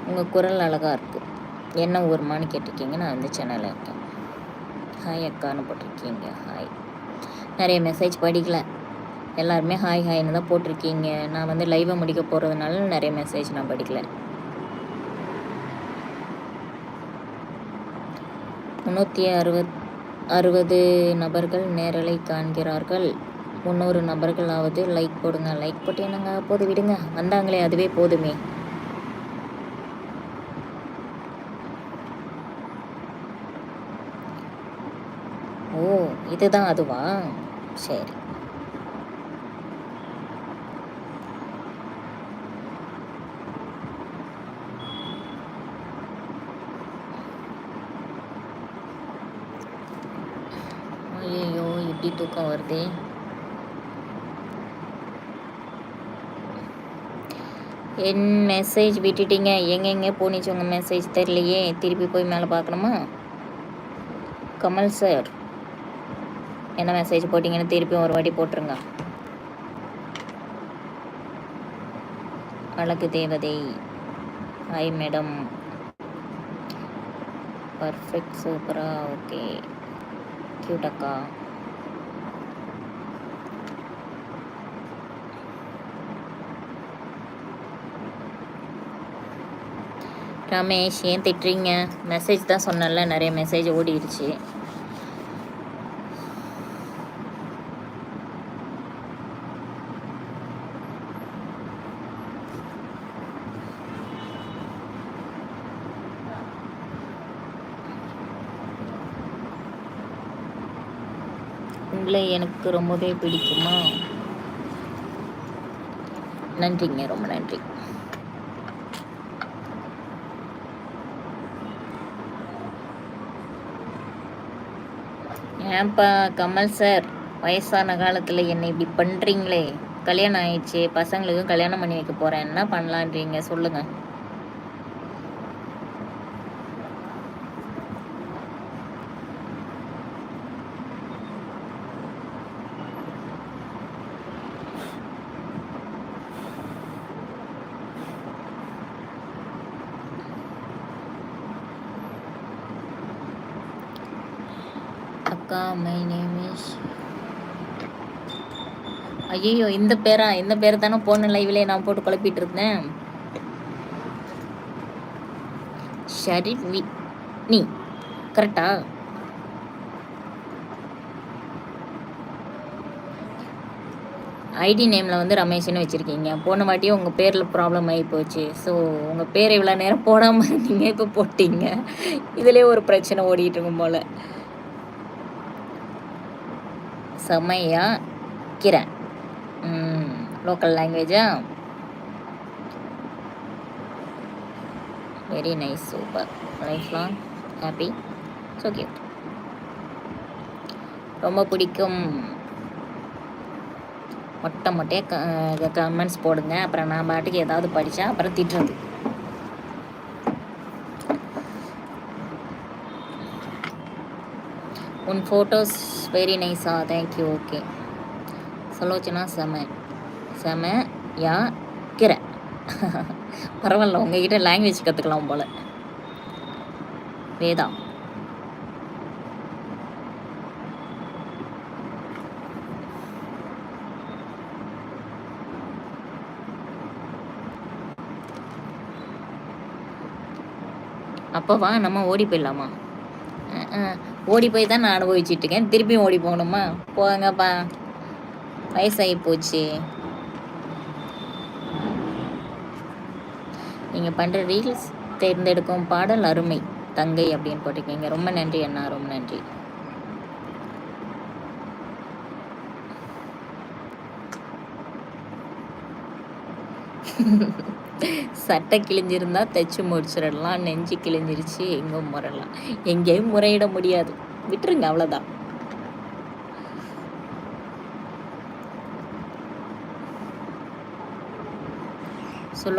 உங்கள் குரல் அழகாக இருக்குது. என்ன ஊருமான்னு கேட்டிருக்கீங்க. நான் வந்து சென்னையில் இருக்கேன். ஹாய் அக்கான்னு போட்டிருக்கீங்க. ஹாய். நிறைய மெசேஜ் படிக்கல, எல்லாருமே ஹாய் ஹாய்னு தான் போட்டிருக்கீங்க. நான் வந்து லைவை முடிக்க போகிறதுனால நிறைய மெசேஜ் நான் படிக்கல. 360 நபர்கள் நேரலை காண்கிறார்கள். 300 நபர்களாவது லைக் போடுங்க. லைக் போட்டு என்னங்க போது விடுங்க, வந்தாங்களே அதுவே போதுமே. ஓ, இதுதான் அதுவா? சரி. ஐயோ, இப்படி தூக்கம் வருதே. என் மெசேஜ் விட்டுட்டீங்க. எங்கெங்கே போனிச்சு உங்கள் மெசேஜ் தெரியலையே. திருப்பி போய் மேலே பார்க்கணுமா? கமல் சார் என்ன மெசேஜ் போட்டிங்கன்னு திருப்பி ஒரு வாட்டி போட்டுருங்க. அழகு தேவதை ஹாய் மேடம். பர்ஃபெக்ட், சூப்பரா, ஓகே, கியூட் அக்கா. ரமேஷ் ஏன் திட்டுறீங்க? மெசேஜ் தான் சொன்னல, நிறைய மெசேஜ் ஓடிடுச்சு. உங்களை எனக்கு ரொம்பவே பிடிக்குமா? நன்றிங்க, ரொம்ப நன்றி. ஏன்பா கமல் சார், வயசான காலத்தில் என்னை இப்படி பண்ணுறீங்களே? கல்யாணம் ஆயிடுச்சு, பசங்களுக்கும் கல்யாணம் பண்ணி வைக்க போகிறேன், என்ன பண்ணலான்றீங்க சொல்லுங்கள். அக்கா மை நேம் இஸ். ஐயோ, இந்த பேரை தானே போன லைவ்லேயே நான் போட்டு குழப்பிட்டு இருந்தேன். ஷரீப் நீ கரெக்டா? ஐடி நேமில் வந்து ரமேஷ்னு வச்சுருக்கீங்க. போன வாட்டியும் உங்கள் பேரில் ப்ராப்ளம் ஆகி போச்சு. ஸோ உங்கள் பேர் இவ்வளோ நேரம் போடாமல் இருந்தீங்க, இப்போ போட்டிங்க. இதிலே ஒரு பிரச்சனை ஓடிட்டு இருக்கும் போல். சமையா கிரண், லோக்கல் லாங்குவேஜா? Very nice, super, life long happy, so cute. ரொம்ப பிடிக்கும். மொட்டையே கமெண்ட்ஸ் போடுங்க. அப்புறம் நான் பாட்டுக்கு ஏதாவது படித்தா அப்புறம் திட்டுறது. உன் ஃபோட்டோஸ் வெரி நைஸா, தேங்க்யூ. ஓகே. சலோச்சனா செம யா கிர. பரவாயில்ல, உங்ககிட்ட லாங்குவேஜ் கற்றுக்கலாம் போல். வேதா அப்போவா நம்ம ஓடி போயிடலாமா? ஓடி போய் தான் நான் அனுபவிச்சுட்டு இருக்கேன். திருப்பியும் ஓடி போகணுமா? போங்கப்பா, வயசாகி போச்சு. நீங்கள் பண்ணுற ரீல்ஸ் தேர்ந்தெடுக்கும் பாடல் அருமை தங்கை அப்படின்னு போட்டிருக்கீங்க. ரொம்ப நன்றி அண்ணா, ரொம்ப நன்றி. சட்டை கிழிஞ்சிருந்தா தைச்சு முடிச்சிடலாம், நெஞ்சு கிழிஞ்சிருச்சு எங்கே முறையலாம், எங்கேயும் முறையிட முடியாது, விட்டுருங்க, அவ்வளோதான்.